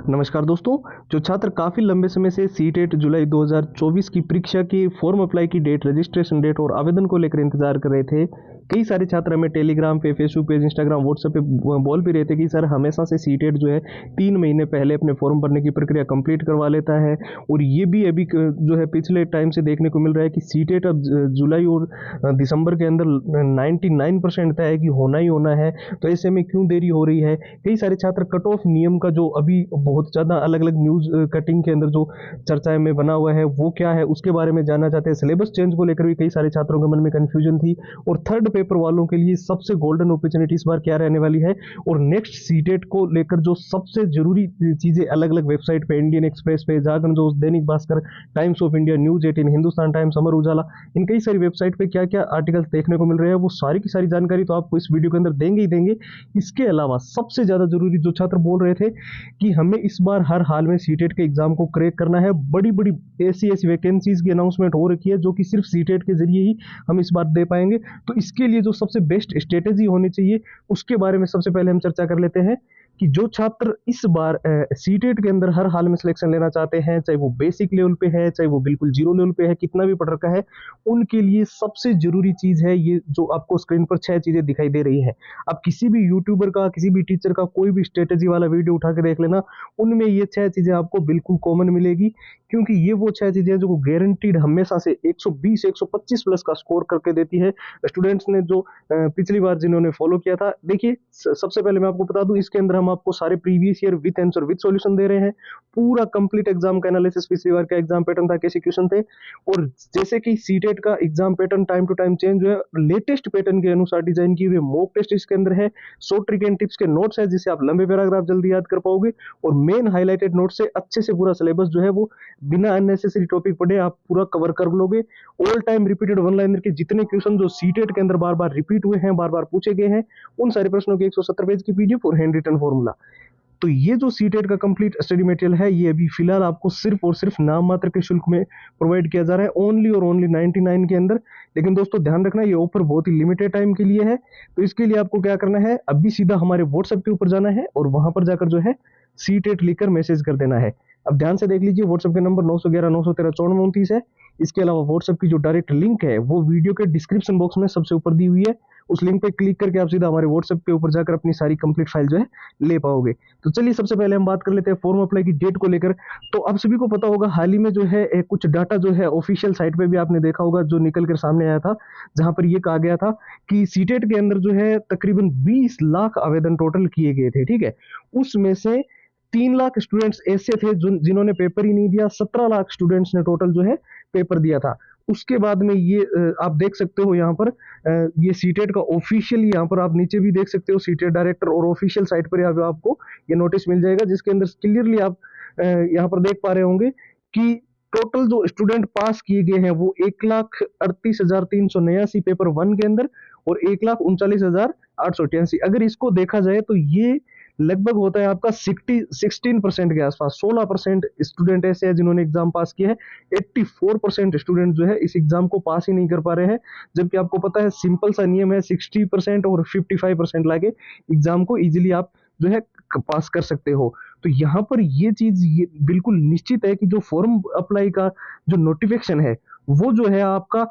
नमस्कार दोस्तों। जो छात्र काफ़ी लंबे समय से सीटेट जुलाई 2024 की परीक्षा की फॉर्म अप्लाई की डेट, रजिस्ट्रेशन डेट और आवेदन को लेकर इंतजार कर रहे थे, कई सारे छात्र हमें टेलीग्राम पे, फेसबुक पेज, इंस्टाग्राम, व्हाट्सएप पे बोल भी रहे थे कि सर हमेशा से सीटेट जो है 3 महीने पहले अपने फॉर्म भरने की प्रक्रिया कंप्लीट करवा लेता है। और ये भी अभी जो है पिछले टाइम से देखने को मिल रहा है कि सीटेट अब जुलाई और दिसंबर के अंदर 99% तय है कि होना ही होना है। तो ऐसे में क्यों देरी हो रही है? कई सारे छात्र कट ऑफ नियम का जो अभी बहुत ज़्यादा अलग अलग न्यूज़ कटिंग के अंदर जो चर्चाएं में बना हुआ है वो क्या है, उसके बारे में जानना चाहते हैं। सिलेबस चेंज को लेकर भी कई सारे छात्रों के मन में कन्फ्यूजन थी। और थर्ड पेपर वालों के लिए सबसे गोल्डन अपॉर्चुनिटी इस बार क्या रहने वाली है, और नेक्स्ट सीटेट को लेकर जो सबसे जरूरी चीज़ें अलग अलग वेबसाइट पे, इंडियन एक्सप्रेस पे, Jagran Josh, Dainik Bhaskar, Times of India, News 18, Hindustan Times, Amar Ujala, इन कई सारी वेबसाइट पे क्या क्या आर्टिकल्स देखने को मिल रहे हैं, वो सारी की सारी जानकारी तो आपको इस वीडियो के अंदर देंगे ही देंगे। इसके अलावा सबसे ज़्यादा जरूरी, जो छात्र बोल रहे थे कि हमें इस बार हर हाल में सीटेट के एग्जाम को क्रैक करना है, बड़ी बड़ी ऐसी वैकेंसीज की अनाउंसमेंट हो रखी है जो कि सिर्फ सीटेट के जरिए ही हम इस बार दे पाएंगे। तो इसके लिए जो सबसे बेस्ट स्ट्रेटेजी होनी चाहिए उसके बारे में सबसे पहले हम चर्चा कर लेते हैं कि जो छात्र इस बार सीटेट के अंदर हर हाल में सिलेक्शन लेना चाहते हैं, चाहे वो बेसिक लेवल पे है, चाहे वो बिल्कुल जीरो लेवल पे है, कितना भी पढ़ रखा है, उनके लिए सबसे जरूरी चीज है ये जो आपको स्क्रीन पर 6 चीजें दिखाई दे रही है। आप किसी भी यूट्यूबर का, किसी भी टीचर का कोई भी स्ट्रेटेजी वाला वीडियो उठा के देख लेना, उनमें ये 6 चीजें आपको बिल्कुल कॉमन मिलेगी। क्योंकि ये वो 6 चीजें हैं जो गारंटीड हमेशा से 120 125 प्लस का स्कोर करके देती है। स्टूडेंट्स ने जो पिछली बार जिन्होंने फॉलो किया था, देखिए सबसे पहले मैं आपको बता दूं, इसके अंदर हम आपको सारे previous year with answer with solution दे रहे हैं। पूरा कंप्लीट एग्जाम का एनालिसिस, पिछली बार का एग्जाम पैटर्न था, कैसे क्वेश्चन थे, और जैसे कि सीटेट का exam pattern time to time change हुआ है, लेटेस्ट पैटर्न के अनुसार डिजाइन किए हुए मॉक टेस्ट इसके अंदर है, शॉर्ट ट्रिक एंड टिप्स के नोट्स है जिससे आप लंबे पैराग्राफ जल्दी याद कर पाओगे, और मेन हाईलाइटेड नोट से अच्छे से पूरा सिलेबस जो है वो बिना अननेसेसरी टॉपिक पढ़े आप पूरा कवर कर लोगे। All time repeated one liner के जितने क्वेश्चन जो सीटेट के अंदर बार बार रिपीट हुए हैं, बार बार पूछे गए हैं, उन सारे प्रश्नों के 170 पेज की पीडीएफ और हैंड रिटन फॉर्मूला। तो ये जो सीटेट का कंप्लीट स्टडी मटेरियल है, ये अभी फिलहाल आपको सिर्फ और सिर्फ नाम मात्र के शुल्क में प्रोवाइड किया जा रहा है, ओनली और ओनली 99 के अंदर। लेकिन दोस्तों ध्यान रखना, ये ऑफर बहुत ही लिमिटेड टाइम के लिए है। तो इसके लिए आपको क्या करना है, अभी सीधा हमारे व्हाट्सएप के ऊपर जाना है और वहां पर जाकर जो है सीटेट लिखकर मैसेज कर देना है। अब ध्यान से देख लीजिए, व्हाट्सएप के नंबर 911 913 9429 है। इसके अलावा व्हाट्सएप की जो डायरेक्ट लिंक है वो वीडियो के डिस्क्रिप्शन बॉक्स में सबसे ऊपर दी हुई है। उस लिंक पे क्लिक करके आप सीधा हमारे व्हाट्सएप के ऊपर जाकर अपनी सारी कंप्लीट फाइल जो है ले पाओगे। तो चलिए सबसे पहले हम बात कर लेते हैं फॉर्म अप्लाई की डेट को लेकर। तो आप सभी को पता होगा, हाल ही में जो है कुछ डाटा जो है ऑफिशियल साइट पे भी आपने देखा होगा, जो निकल कर सामने आया था, जहां पर ये कहा गया था कि सीटेट के अंदर जो है तकरीबन 20 लाख आवेदन टोटल किए गए थे। ठीक है, उसमें से 3 लाख स्टूडेंट्स ऐसे थे जिन्होंने पेपर ही नहीं दिया, 17 लाख स्टूडेंट्स ने टोटल जो है पेपर दिया था। उसके बाद में ये आप देख सकते हो यहाँ पर ये सीटेट का ऑफिशियल, यहाँ पर आप नीचे भी देख सकते हो सीटेट डायरेक्टर और ऑफिशियल साइट पर आपको ये नोटिस मिल जाएगा, जिसके अंदर क्लियरली आप यहाँ पर देख पा रहे होंगे कि टोटल जो स्टूडेंट पास किए गए हैं वो 1,38,389 पेपर 1 के अंदर और 1,39,888। अगर इसको देखा जाए तो ये लगभग होता है आपका 16% के आसपास। 16% स्टूडेंट ऐसे हैं जिन्होंने एग्जाम पास किया है। 84% स्टूडेंट जो है इस एग्जाम को पास ही नहीं कर पा रहे हैं, जबकि आपको पता है सिंपल सा नियम है, 60% और 55% लाके एग्जाम को इजीली आप जो है पास कर सकते हो। तो यहाँ पर ये चीज ये बिल्कुल निश्चित है कि जो फॉर्म अप्लाई का जो नोटिफिकेशन है वो जो है आपका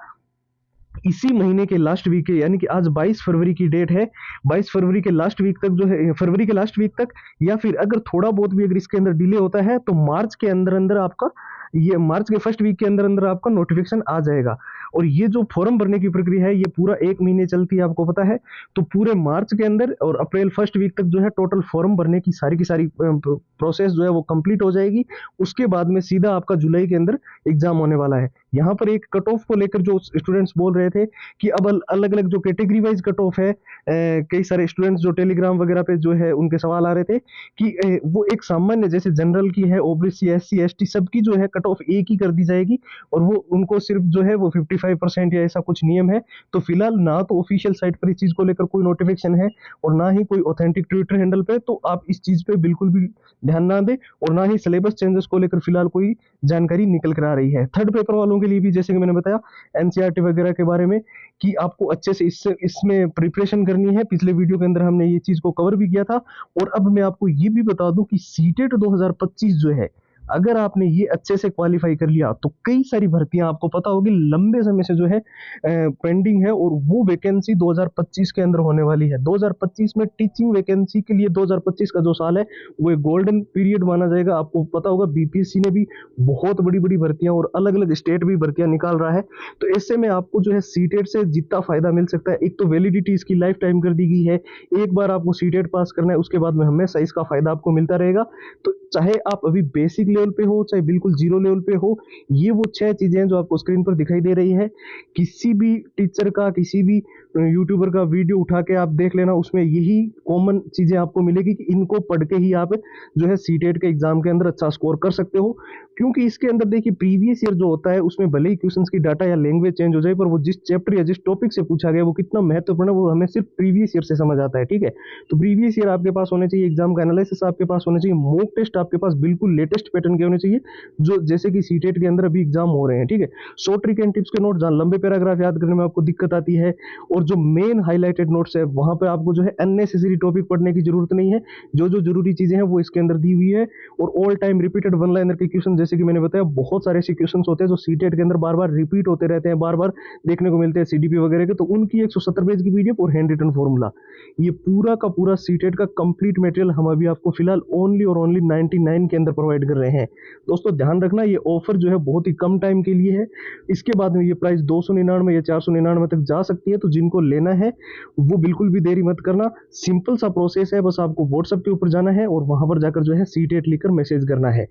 इसी महीने के लास्ट वीक के, यानी कि आज 22 फरवरी की डेट है, 22 फरवरी के लास्ट वीक तक जो है, फरवरी के लास्ट वीक तक, या फिर अगर थोड़ा बहुत भी अगर इसके अंदर डिले होता है तो मार्च के अंदर अंदर आपका, ये मार्च के फर्स्ट वीक के अंदर अंदर आपका नोटिफिकेशन आ जाएगा। और ये जो फॉर्म भरने की प्रक्रिया है ये पूरा 1 महीने चलती है, आपको पता है। तो पूरे मार्च के अंदर और अप्रैल फर्स्ट वीक तक जो है टोटल फॉर्म भरने की सारी प्रोसेस जो है वो कंप्लीट हो जाएगी। उसके बाद में सीधा आपका जुलाई के अंदर एग्जाम होने वाला है। यहाँ पर एक कट ऑफ को लेकर जो स्टूडेंट्स बोल रहे थे कि अब अलग अलग जो कैटेगरी वाइज कट ऑफ है, कई सारे स्टूडेंट्स जो टेलीग्राम वगैरह पे जो है उनके सवाल आ रहे थे कि वो एक सामान्य जैसे जनरल की है, ओबीसी, एससी, एसटी सबकी जो है कट ऑफ एक ही कर दी जाएगी, और वो उनको सिर्फ जो है वो 55% या ऐसा कुछ नियम है। तो फिलहाल ना तो ऑफिशियल साइट पर इस चीज को लेकर कोई नोटिफिकेशन है और ना ही कोई ऑथेंटिक ट्विटर हैंडल पे, तो आप इस चीज पे बिल्कुल भी ध्यान ना दें और ना ही सिलेबस चेंजेस को लेकर फिलहाल कोई जानकारी निकल कर आ रही है। थर्ड पेपर वालों के लिए भी जैसे कि मैंने बताया एनसीईआरटी वगैरह के बारे में कि आपको अच्छे से इसमें प्रिपरेशन करनी है। पिछले वीडियो के अंदर हमने ये चीज को कवर भी किया था। और अब मैं आपको ये भी बता दूं कि सीटेट 2025 जो है, अगर आपने ये अच्छे से क्वालिफाई कर लिया तो कई सारी भर्तियां आपको पता होगी लंबे समय से जो है पेंडिंग है, और वो वैकेंसी 2025 के अंदर होने वाली है। 2025 में टीचिंग वैकेंसी के लिए 2025 का जो साल है वो एक गोल्डन पीरियड माना जाएगा। आपको पता होगा बीपीएससी ने भी बहुत बड़ी बड़ी भर्तियां और अलग अलग स्टेट भी भर्तियां निकाल रहा है। तो ऐसे में आपको जो है सीटेट से जितना फायदा मिल सकता है, एक तो वैलिडिटी इसकी लाइफ टाइम कर दी गई है, एक बार आपको सीटेट पास करना है उसके बाद में हमेशा इसका फायदा आपको मिलता रहेगा। तो चाहे आप अभी बेसिक लेवल पे हो चाहे बिल्कुल जीरो लेवल पे हो, ये वो 6 चीजें हैं जो आपको स्क्रीन पर दिखाई दे रही है। किसी भी टीचर का किसी भी यूट्यूबर का वीडियो उठा के आप देख लेना, उसमें यही कॉमन चीजें आपको मिलेगी कि इनको पढ़ के ही आप जो है सीटेट के एग्जाम के अंदर अच्छा स्कोर कर सकते हो। क्योंकि इसके अंदर देखिए प्रीवियस ईयर जो होता है उसमें भले ही क्वेश्चंस की डाटा या लैंग्वेज चेंज हो जाए, पर वो जिस चैप्टर या जिस टॉपिक से पूछा गया वो कितना महत्वपूर्ण है वो हमें सिर्फ प्रीवियस ईयर से समझ आता है। ठीक है, तो प्रीवियस ईयर आपके पास होने चाहिए, एग्जाम का एनालिसिस आपके पास होने चाहिए, मॉक टेस्ट आपके पास बिल्कुल लेटेस्ट पैटर्न के होने चाहिए, जो जैसे कि सीटेट के अंदर अभी एग्जाम हो रहे हैं। ठीक है, शॉर्ट ट्रिक एंड टिप्स के नोट जहां लंबे पैराग्राफ याद करने में आपको दिक्कत आती है, और जो मेन हाईलाइटेड नोट्स है वहां पर आपको जो है अननेसेसरी टॉपिक पढ़ने की जरूरत नहीं है। जो जो जरूरी चीजें हैं वो इसके अंदर दी हुई है। और all time repeated one liner के क्वेश्चन, जैसे कि मैंने बताया बहुत सारे ऐसे क्वेश्चन होते हैं जो सीटेट के अंदर बार बार रिपीट होते रहते हैं, बार बार देखने को मिलते हैं सीडीपी वगैरह के, तो उनकी 170 पेज की पीडीएफ और हैंड रिटन फॉर्मूला, ये पूरा का पूरा सीटेट का कंप्लीट मटेरियल हम अभी आपको फिलहाल ओनली और ओनली 99 के अंदर प्रोवाइड कर रहे हैं। दोस्तों ध्यान रखना ये ऑफर जो है बहुत ही कम टाइम के लिए है, इसके बाद में ये प्राइस 299 या 499 तक जा सकती है। तो जिनको लेना है वो बिल्कुल भी देरी मत करना, सिंपल सा प्रोसेस है, बस आपको व्हाट्सएप के ऊपर जाना है और वहां पर जाकर जो है सीटेट लिखकर मैसेज करना है।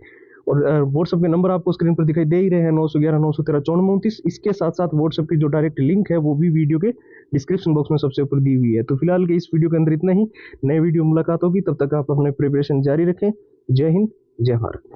और व्हाट्सएप के नंबर आपको स्क्रीन पर दिखाई दे ही रहे हैं, 911 913 9429। इसके साथ साथ व्हाट्सएप की जो डायरेक्ट लिंक है वो भी वीडियो के डिस्क्रिप्शन बॉक्स में सबसे ऊपर दी हुई है। तो फिलहाल के इस वीडियो के अंदर इतना ही, नए वीडियो मुलाकात होगी, तब तक आप अपने प्रिपरेशन जारी रखें। जय हिंद, जय भारत।